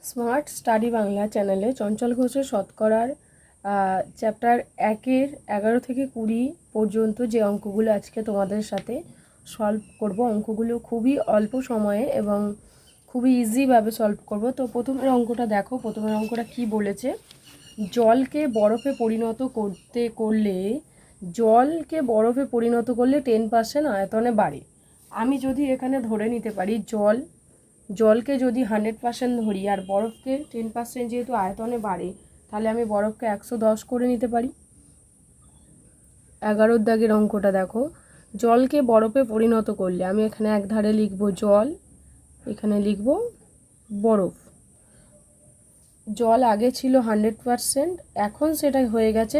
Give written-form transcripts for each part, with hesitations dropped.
Smart study Bangla চ্যানেলে চঞ্চল ঘোষের শতকরার chapter 1-এর 11 থেকে 20 পর্যন্ত যে অঙ্কগুলো আজকে তোমাদের সাথে সলভ করব। অঙ্কগুলো খুবই অল্প সময়ে এবং খুবই ইজিভাবে সলভ করব। তো প্রথমের অঙ্কটা দেখো, প্রথমের অঙ্কটা কি বলেছে, জলকে বরফে পরিণত করলে 10% আয়তনে বাড়ে। আমি যদি এখানে ধরে নিতে পারি জলকে যদি 100% ধরি আর বরফকে 10% যেহেতু আয়তনে বাড়ে, তাহলে আমি বরফকে 110 করে নিতে পারি। 11 দাগের অঙ্কটা দেখো, জলকে বরফে পরিণত করলে আমি এখানে এক ধারে লিখব জল, এখানে লিখব বরফ। জল আগে ছিল 100%, এখন সেটা হয়ে গেছে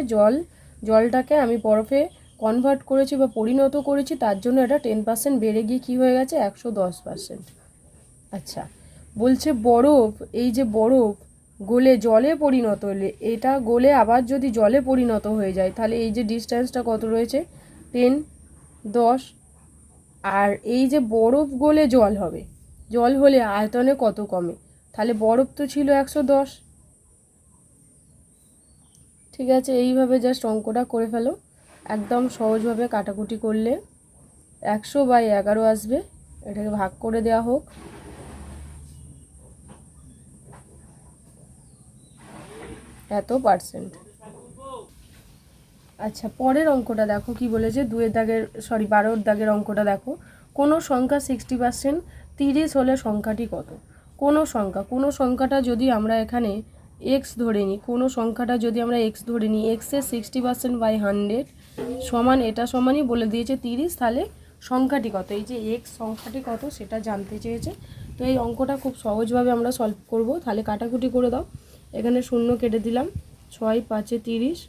জলটাকে আমি বরফে কনভার্ট করেছি বা পরিণত করেছি, তার জন্য এটা 10% বেড়ে গিয়ে কী হয়ে গেছে, 110%। আচ্ছা, বলছে বরফ, এই যে বরফ গলে জলে পরিণত হলে, এটা গলে আবার যদি জলে পরিণত হয়ে যায়, তাহলে এই যে ডিস্টেন্সটা কত রয়েছে, 10, 10। আর এই যে বরফ গলে জল হলে আয়তনে কত কমে, তাহলে বরফ তো ছিল 110। ঠিক আছে, এইভাবে জাস্ট অঙ্কটা করে ফেলো, একদম সহজভাবে কাটাকুটি করলে 100/11 আসবে। এটাকে ভাগ করে দেওয়া হোক, এত পার্সেন্ট। আচ্ছা, পরের অঙ্কটা দেখো কি বলেছে, 12 দাগের অঙ্কটা দেখো, কোনো সংখ্যা 60%, 30 হলে সংখ্যাটি কত? কোনো সংখ্যাটা যদি আমরা এখানে এক্স ধরে নিই, এক্সের 60%/100 সমান, এটা সমানই বলে দিয়েছে 30, তাহলে সংখ্যাটি কত? এই যে এক্স সংখ্যাটি কত সেটা জানতে চেয়েছে। তো এই অঙ্কটা খুব সহজভাবে আমরা সলভ করব। তাহলে কাটাকুটি করে দাও, এখানে 0 কেটে দিলাম, 6 5 30,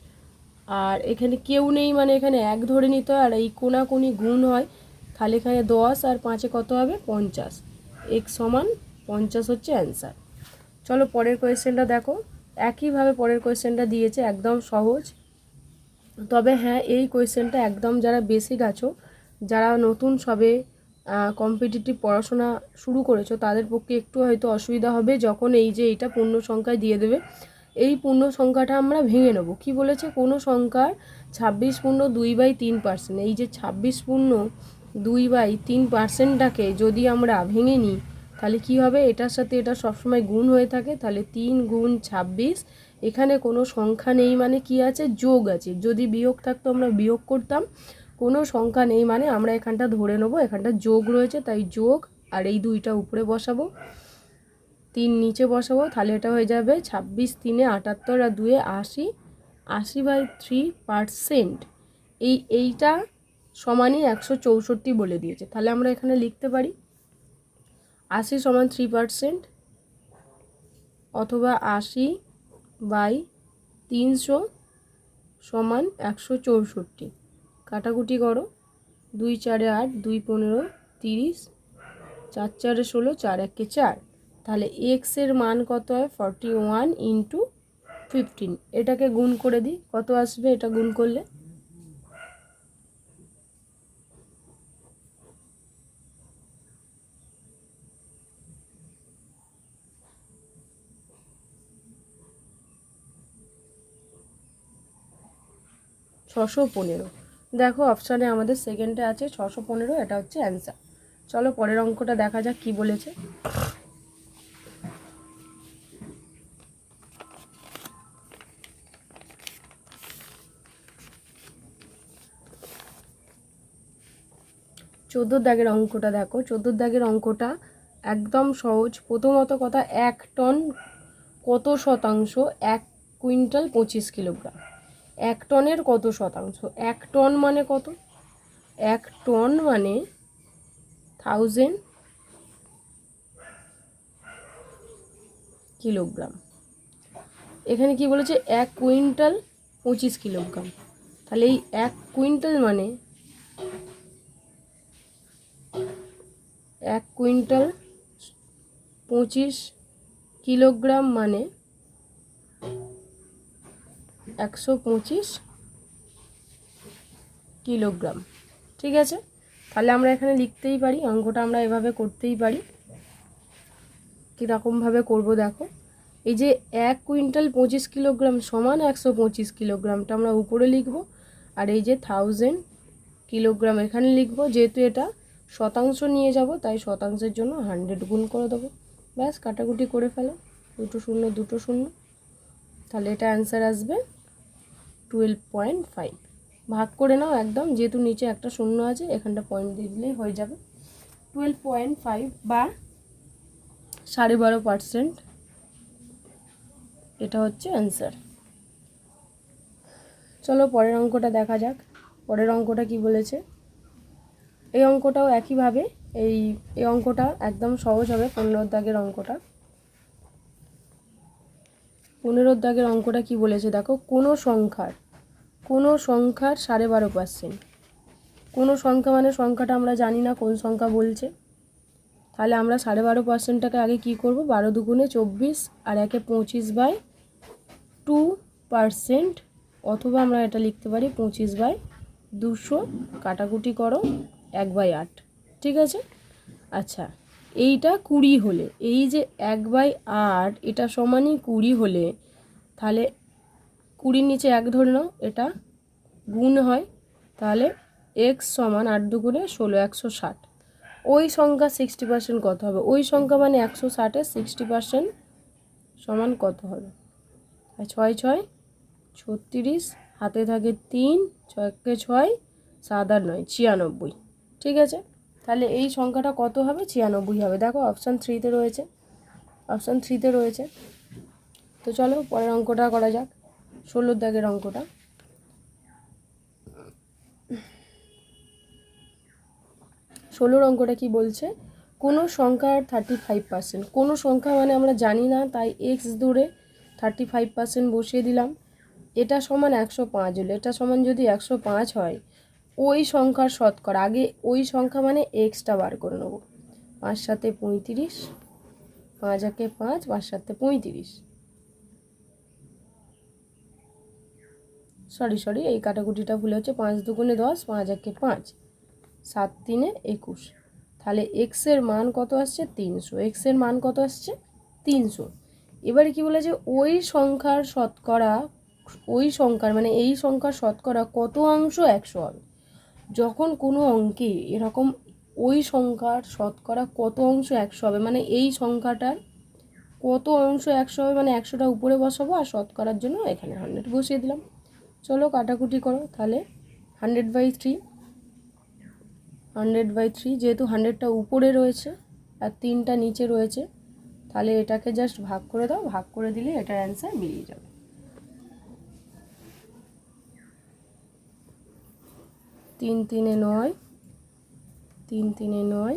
আর এখানে কেউ নেই মানে এখানে 1 ধরে নিতে হয়, আর এই কোনাকুনি গুণ হয়, তাহলে এখানে 10 আর 5 কত হবে, 50। এক্স সমান 50 হচ্ছে অ্যান্সার। চলো পরের কোয়েশ্চেনটা দেখো, একইভাবে পরের কোয়েশ্চেনটা দিয়েছে, একদম সহজ। তবে হ্যাঁ, এই কোয়েশ্চেনটা একদম যারা বেসিক আছো, যারা নতুন সবে কম্পিটিটিভ পড়াশোনা শুরু করেছো, তাদের পক্ষে একটু হয়তো অসুবিধা হবে যখন এই যে এইটা পূর্ণ সংখ্যায় দিয়ে দেবে। এই পূর্ণ সংখ্যাটা আমরা ভেঙে নেব। কি বলেছে, কোনো সংখ্যার 26.2/3%, এই যে 26.2/3%টাকে যদি আমরা ভেঙে নিই, তাহলে কি হবে, এটার সাথে এটা সবসময় গুণ হয়ে থাকে, তাহলে 3 গুণ 26। এখানে কোনো সংখ্যা নেই মানে কি আছে, যোগ আছে। যদি বিয়োগ থাকতো আমরা বিয়োগ করতাম, কোনো সংখ্যা নেই মানে আমরা এখানটা ধরে নেবো এখানটা যোগ রয়েছে, তাই যোগ, আর এই 2টা উপরে বসাবো, 3 নিচে বসাবো, তাহলে এটা হয়ে যাবে 26 3 78 আর 2 80, 80/3%। এইটা সমানই 164 বলে দিয়েছে, তাহলে আমরা এখানে লিখতে পারি 80 সমান 3%, অথবা 80/300 সমান 164। কাটাকুটি করো, 2 4 8, 2 15, 30, 4 4 16, 4 1 4। তাহলে এক্স এর মান কত হয়, 41 × 15। এটাকে গুণ করে দিই, কত আসবে এটা গুণ করলে, ছশো 15। দেখো অপশানে আমাদের সেকেন্ডে আছে 615, এটা হচ্ছে অ্যান্সার। চলো পরের অঙ্কটা দেখা যাক কি বলেছে। 14 দাগের অঙ্কটা দেখো, 14 দাগের অঙ্কটা একদম সহজ। প্রথমত কথা, 1 টন কত শতাংশ, 1 কুইন্টাল 25 কিলোগ্রাম। 1 টনের কত শতাংশ, 1 টন মানে কত, 1 টন মানে 1000 কিলোগ্রাম। এখানে কি বলেছে, 1 কুইন্টাল 25 কিলোগ্রাম, তাহলে এই 1 কুইন্টাল মানে 1 কুইন্টাল 25 কিলোগ্রাম মানে 125 কিলোগ্রাম। ঠিক আছে, তাহলে আমরা এখানে লিখতেই পারি, অঙ্কটা আমরা এভাবে করতেই পারি। কীরকমভাবে করবো দেখো। এই যে 1 কুইন্টাল 25 কিলোগ্রাম সমান 125 কিলোগ্রামটা আমরা উপরে লিখব, আর এই যে 1000 কিলোগ্রাম এখানে লিখব। যেহেতু এটা শতাংশ নিয়ে যাব তাই শতাংশের জন্য 100 গুণ করে দেবো। ব্যাস, কাটাকুটি করে ফেলো, 2 শূন্য 2 শূন্য, তাহলে এটা অ্যান্সার আসবে 12.5। ভাগ করে নাও একদম, যেহেতু নিচে একটা শূন্য আছে এখানটা পয়েন্ট দিয়ে দিলেই হয়ে যাবে। 12.5 বা 12.5%, এটা হচ্ছে অ্যান্সার। চলো পরের অঙ্কটা দেখা যাক। পরের অঙ্কটা কি বলেছে। এই অঙ্কটাও একইভাবে, এই অঙ্কটা একদম সহজ হবে। 15 দাগের অঙ্কটা, 15 দাগের অঙ্কটা কি বলেছে দেখো। কোনো সংখ্যার 12.5%। কোনো সংখ্যা মানে সংখ্যাটা আমরা জানি না কোন সংখ্যা বলছে, তাহলে আমরা 12.5%টাকে আগে কি করব, 12 দুগুণে 24 আর 1 25/2%, অথবা আমরা এটা লিখতে পারি 25/200, কাটাকুটি করো 1/8। ঠিক আছে। আচ্ছা, এইটা 20 হলে, এই যে 1/8 এটা সমানই 20 হলে, তাহলে 20 নিচে 1 ধরে নাও, এটা গুণ হয়, তাহলে x সমান 8 দুগুণে 16, 160। ওই সংখ্যা 60% কত হবে, ওই সংখ্যা মানে 160-এর 60% সমান কত হবে। 6 6 36, হাতে থাকে 3, 6 কে 6, 7 আর 9 96। ঠিক আছে, তাহলে এই সংখ্যাটা কত হবে, 96 হবে। দেখো অপশান 3তে রয়েছে, অপশান 3তে রয়েছে। তো চলো পরের অঙ্কটা করা যাক, 16 দাগের অঙ্কটা। 16 অঙ্কটা কি বলছে, কোনো সংখ্যার 35%। কোনো সংখ্যা মানে আমরা জানি না, তাই x ধরে 35% বসিয়ে দিলাম। এটা সমান 105 হলো, এটা সমান যদি 105 হয়, ওই সংখ্যার শতকরা, আগে ওই সংখ্যা মানে এক্সটা বার করে নেব। 5 7 35, 5 1 5, 5 7 35, সরি এই কাটাকুটিটা ভুলে হচ্ছে। 5 দুগুণে 10, 5 1 5, 7 3 21। তাহলে এক্সের মান কত আসছে, 300। এক্সের মান কত আসছে, 300। এবারে কি বলেছে, ওই সংখ্যার শতকরা, ওই সংখ্যার মানে এই সংখ্যার শতকরা কত অংশ 100 হবে। যখন কোনো অঙ্কে এরকম ওই সংখ্যার শতকরা কত অংশ 100 হবে, মানে এই সংখ্যাটার কত অংশ 100 হবে, মানে 100টা উপরে বসাবো আর শতকরার জন্য এখানে 100 বসিয়ে দিলাম। চলো কাটাকুটি করো, তাহলে 100/3, 100/3, যেহেতু 100টা উপরে রয়েছে আর 3টা নিচে রয়েছে, তাহলে এটাকে জাস্ট ভাগ করে দাও, ভাগ করে দিলে এটার অ্যান্সার বেরিয়ে যাবে। 3 3 9, 3 3 9,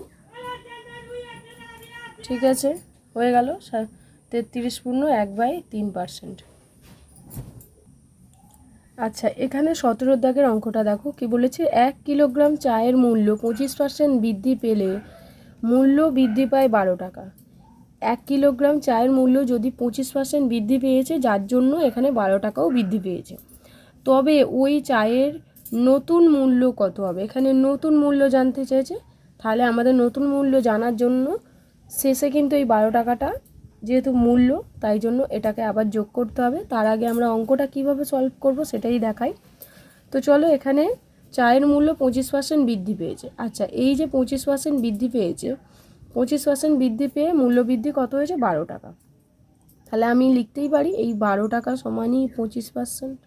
ঠিক আছে, হয়ে গেল 33 পূর্ণ 1/3%। আচ্ছা, এখানে 17 দাগের অঙ্কটা দেখো কি বলেছে, 1 কিলোগ্রাম চায়ের মূল্য 25% বৃদ্ধি পেলে মূল্য বৃদ্ধি পায় 12 টাকা। 1 কিলোগ্রাম চায়ের মূল্য যদি 25% বৃদ্ধি পেয়েছে, যার জন্য এখানে 12 টাকাও বৃদ্ধি পেয়েছে, তবে ওই চায়ের নতুন মূল্য কত হবে। এখানে নতুন মূল্য জানতে চেয়েছে, তাহলে আমাদের নতুন মূল্য জানার জন্য শেষে কিন্তু এই 12 টাকাটা যেহেতু মূল্য, তাই জন্য এটাকে আবার যোগ করতে হবে। তার আগে আমরা অঙ্কটা কিভাবে সলভ করব সেটাই দেখাই। তো চলো, এখানে চায়ের মূল্য 25% বৃদ্ধি পেয়েছে। আচ্ছা, এই যে 25% বৃদ্ধি পেয়েছে, 25% বৃদ্ধি পেয়ে মূল্য বৃদ্ধি কত হয়েছে, 12 টাকা। তাহলে আমি লিখতেই পারি এই 12 টাকা সমানই 25%।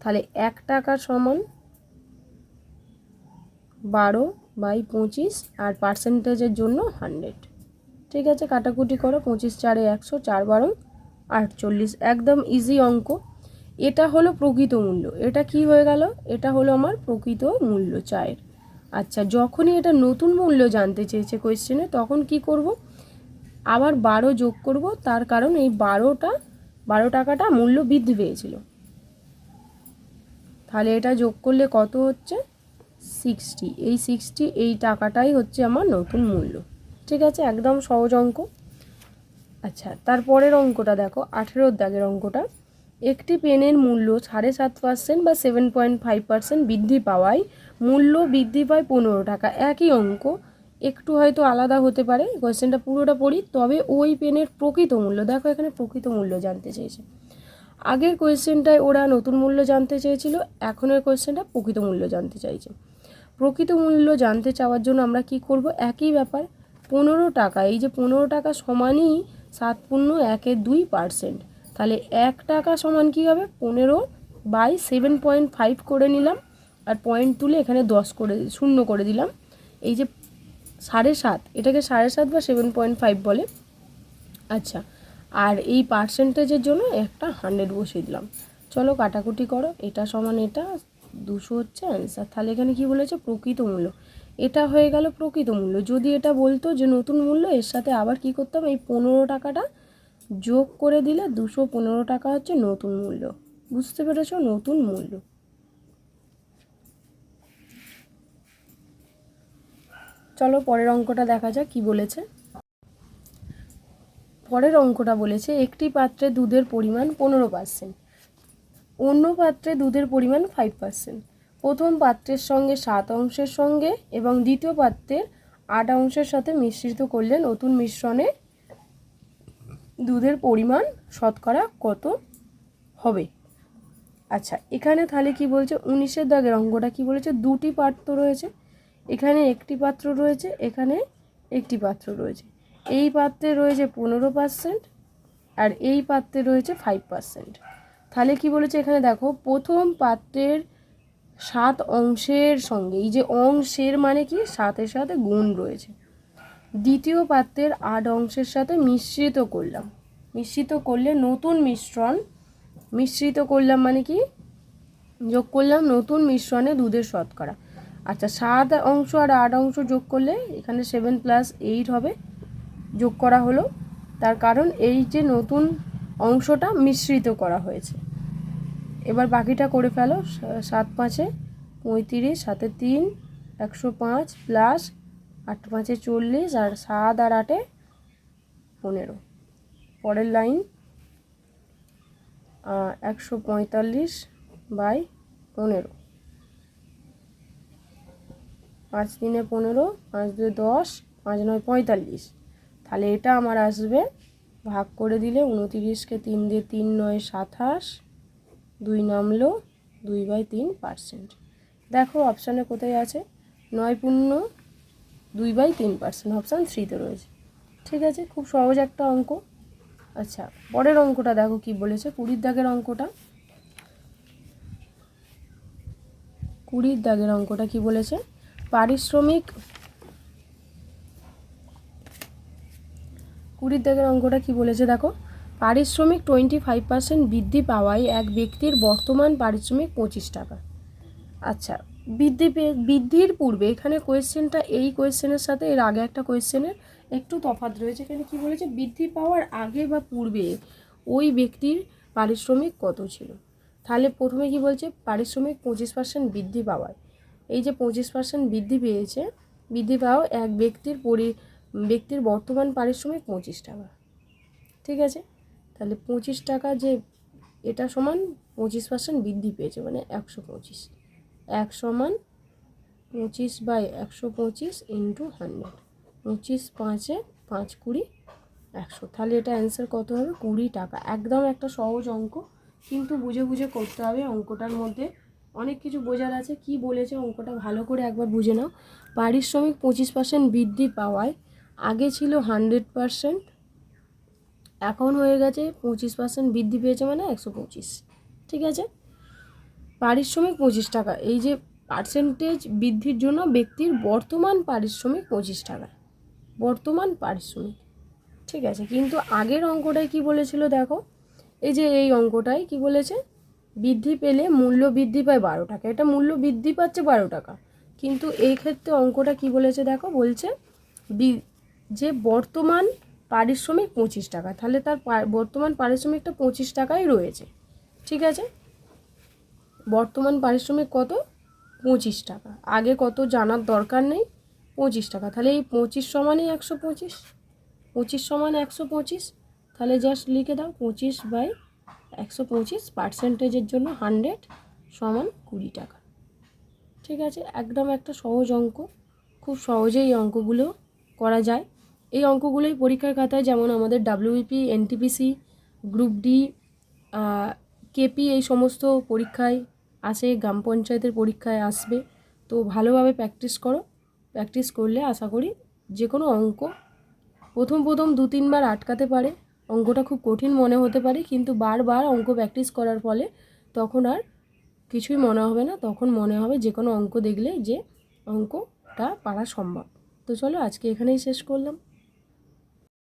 তাহলে 1 টাকা সমান 12/25 আর পার্সেন্টেজের জন্য 100। ঠিক আছে, কাটাকুটি করো, 25 4 100, 4 12 48, একদম ইজি অঙ্ক। এটা হলো প্রকৃত মূল্য। এটা কি হয়ে গেল, এটা হলো আমার প্রকৃত মূল্য চায়ের। আচ্ছা, যখনই এটা নতুন মূল্য জানতে চেয়েছে কোয়েশ্চেনে, তখন কি করব, আবার 12 যোগ করব, তার কারণ এই 12 টাকাটা মূল্য বৃদ্ধি পেয়েছিল। তাহলে এটা যোগ করলে কত হচ্ছে, 60। এই 60, এই টাকাটাই হচ্ছে আমার নতুন মূল্য। ঠিক আছে, একদম সহজ অঙ্ক। আচ্ছা, তারপরের অঙ্কটা দেখো, 18 দাগের অঙ্কটা। একটি পেনের মূল্য 7.5% বা 7.5% বৃদ্ধি পাওয়ায় মূল্য বৃদ্ধি পায় 15 টাকা। একই অঙ্ক, একটু হয়তো আলাদা হতে পারে, কোয়েশ্চেনটা পুরোটা পড়ি, তবে ওই পেনের প্রকৃত মূল্য, দেখো এখানে প্রকৃত মূল্য জানতে চেয়েছে। আগের কোয়েশ্চেনটায় ওরা নতুন মূল্য জানতে চেয়েছিল, এখনের কোয়েশ্চেনটা প্রকৃত মূল্য জানতে চাইছে। প্রকৃত মূল্য জানতে চাওয়ার জন্য আমরা কি করব, একই ব্যাপার, 15 টাকা, এই যে 15 টাকা সমানই 7.12%, তাহলে 1 টাকা সমান কী হবে, 15/7.5 করে নিলাম, আর পয়েন্ট তুলে এখানে 10 করে 0 করে দিলাম। এই যে 7.5, এটাকে 7.5 বা 7.5 বলে। আচ্ছা, আর এই পার্সেন্টেজের জন্য একটা 100 বসিয়ে দিলাম। চলো কাটাকুটি করো, এটা সমান এটা, 200 হচ্ছে অ্যান্সার। তাহলে এখানে কি বলেছে, প্রকৃত মূল্য, এটা হয়ে গেল প্রকৃত মূল্য। যদি এটা বলতো যে নতুন মূল্য, এর সাথে আবার কি করতে হবে, এই 15 টাকাটা যোগ করে দিলে 215 টাকা হচ্ছে নতুন মূল্য। বুঝতে পেরেছো, নতুন মূল্য। চলো পরের অঙ্কটা দেখা যাক কি বলেছে। পরের অঙ্কটা বলেছে একটি পাত্রে দুধের পরিমাণ 15%, অন্য পাত্রে দুধের পরিমাণ 5%। প্রথম পাত্রের সঙ্গে 7 অংশের সঙ্গে এবং দ্বিতীয় পাত্রের 8 অংশের সাথে মিশ্রিত করলে নতুন মিশ্রণে দুধের পরিমাণ শতকরা কত হবে। আচ্ছা, এখানে তাহলে কি বলছে, 19-এর দাগের অঙ্কটা কি বলেছে, দুটি পাত্র রয়েছে, এখানে একটি পাত্র রয়েছে, এখানে একটি পাত্র রয়েছে। এই পাত্রে রয়েছে 15% আর এই পাত্রে রয়েছে 5%। তাহলে কি বলেছে, এখানে দেখো প্রথম পাত্রের 7 অংশের সঙ্গে, এই যে অংশের মানে কি, 7-এর সাথে গুণ রয়েছে, দ্বিতীয় পাত্রের 8 অংশের সাথে মিশ্রিত করলাম, মিশ্রিত করলে নতুন মিশ্রণ, মিশ্রিত করলাম মানে কি, যোগ করলাম নতুন মিশ্রণে দুধের শতকরা। আচ্ছা, 7 অংশ আর 8 অংশ যোগ করলে এখানে 7 + 8 হবে, যোগ করা হলো, তার কারণ এই যে নতুন অংশটা মিশ্রিত করা হয়েছে। এবার বাকিটা করে ফেলো, 7×5 35, 7 3 105 প্লাস 8 5 40 আর 7 আর 8 15। পরের লাইন 145/15, 5 3 15, 5 2 10, 5 9 45। তাহলে এটা আমার আসবে, ভাগ করে দিলে 29-কে 3 দিয়ে 3 9 27, 2 নামলো 2/3%। দেখো অপশানে কোথায় আছে, 9×2/3%, অপশান 3-তে রয়েছে। ঠিক আছে, খুব সহজ একটা অঙ্ক। আচ্ছা, পরের অঙ্কটা দেখো কি বলেছে, 20-এর দাগের অঙ্কটা। 20-এর দাগের অঙ্কটা কি বলেছে, পারিশ্রমিক, 20-এর দাগের অঙ্কটা কি বলেছে দেখো, পারিশ্রমিক 25% বৃদ্ধি পাওয়ায় এক ব্যক্তির বর্তমান পারিশ্রমিক 25 টাকা। আচ্ছা, বৃদ্ধির পূর্বে, এখানে কোয়েশ্চেনটা এই কোয়েশ্চেনের সাথে এর আগে একটা কোয়েশ্চেনের একটু তফাৎ রয়েছে। এখানে কি বলেছে, বৃদ্ধি পাওয়ার আগে বা পূর্বে ওই ব্যক্তির পারিশ্রমিক কত ছিল। তাহলে প্রথমে কি বলছে, পারিশ্রমিক 25% বৃদ্ধি পাওয়ায়, এই যে 25% বৃদ্ধি পেয়েছে, বৃদ্ধি পাওয়া এক ব্যক্তির বর্তমান পারিশ্রমিক 25 টাকা। ঠিক আছে, তাহলে 25 টাকা, যে এটা সমান 25% বৃদ্ধি পেয়েছে মানে 125, 1 সমান 25/125 ইন্টু 100, 25 5-এ 5 20 100। তাহলে এটা অ্যান্সার কত হবে, 20 টাকা। একদম একটা সহজ অঙ্ক, কিন্তু বুঝে বুঝে করতে হবে। অঙ্কটার মধ্যে অনেক কিছু বোঝার আছে। কি বলেছে অঙ্কটা ভালো করে একবার বুঝে নাও। পারিশ্রমিক 25% বৃদ্ধি পাওয়ায় আগে ছিল 100%, এখন হয়ে গেছে 25% বৃদ্ধি পেয়েছে মানে 125। ঠিক আছে, পারিশ্রমিক 25 টাকা, এই যে পার্সেন্টেজ বৃদ্ধির জন্য ব্যক্তির বর্তমান পারিশ্রমিক 25 টাকা, বর্তমান পারিশ্রমিক। ঠিক আছে, কিন্তু আগের অঙ্কটায় কি বলেছিল দেখো, এই যে এই অঙ্কটায় কি বলেছে, বৃদ্ধি পেলে মূল্য বৃদ্ধি পায় 12 টাকা, এটা মূল্য বৃদ্ধি পাচ্ছে 12 টাকা। কিন্তু এই ক্ষেত্রে অঙ্কটা কি বলেছে দেখো, বলছে যে বর্তমান পারিশ্রমিক 25 টাকা, তাহলে তার বর্তমান পারিশ্রমিকটা 25 টাকাই রয়েছে। ঠিক আছে, বর্তমান পারিশ্রমিক কত, 25 টাকা, আগে কত জানার দরকার নেই, 25 টাকা। তাহলে এই 25 সমানই 125, 25 সমান 125, তাহলে জাস্ট লিখে দাও 25/125, পার্সেন্টেজের জন্য 100 সমান 20 টাকা। ঠিক আছে, একদম একটা সহজ অঙ্ক, খুব সহজেই এই অঙ্কগুলো করা যায়। এই অঙ্কগুলোই পরীক্ষার খাতায় যেমন আমাদের WBP, NTPC, group D, KP এই সমস্ত পরীক্ষায় আসে, গ্রাম পঞ্চায়েতের পরীক্ষায় আসবে। তো ভালোভাবে প্র্যাকটিস করো। প্র্যাকটিস করলে আশা করি যে কোনো অঙ্ক প্রথম 2-3 বার আটকাতে পারে, অঙ্কটা খুব কঠিন মনে হতে পারে, কিন্তু বারবার অঙ্ক প্র্যাকটিস করার ফলে তখন আর কিছুই মনে হবে না, তখন মনে হবে যে কোনো অঙ্ক দেখলে যে অঙ্কটা পারা সম্ভব। তো চলো আজকে এখানেই শেষ করলাম।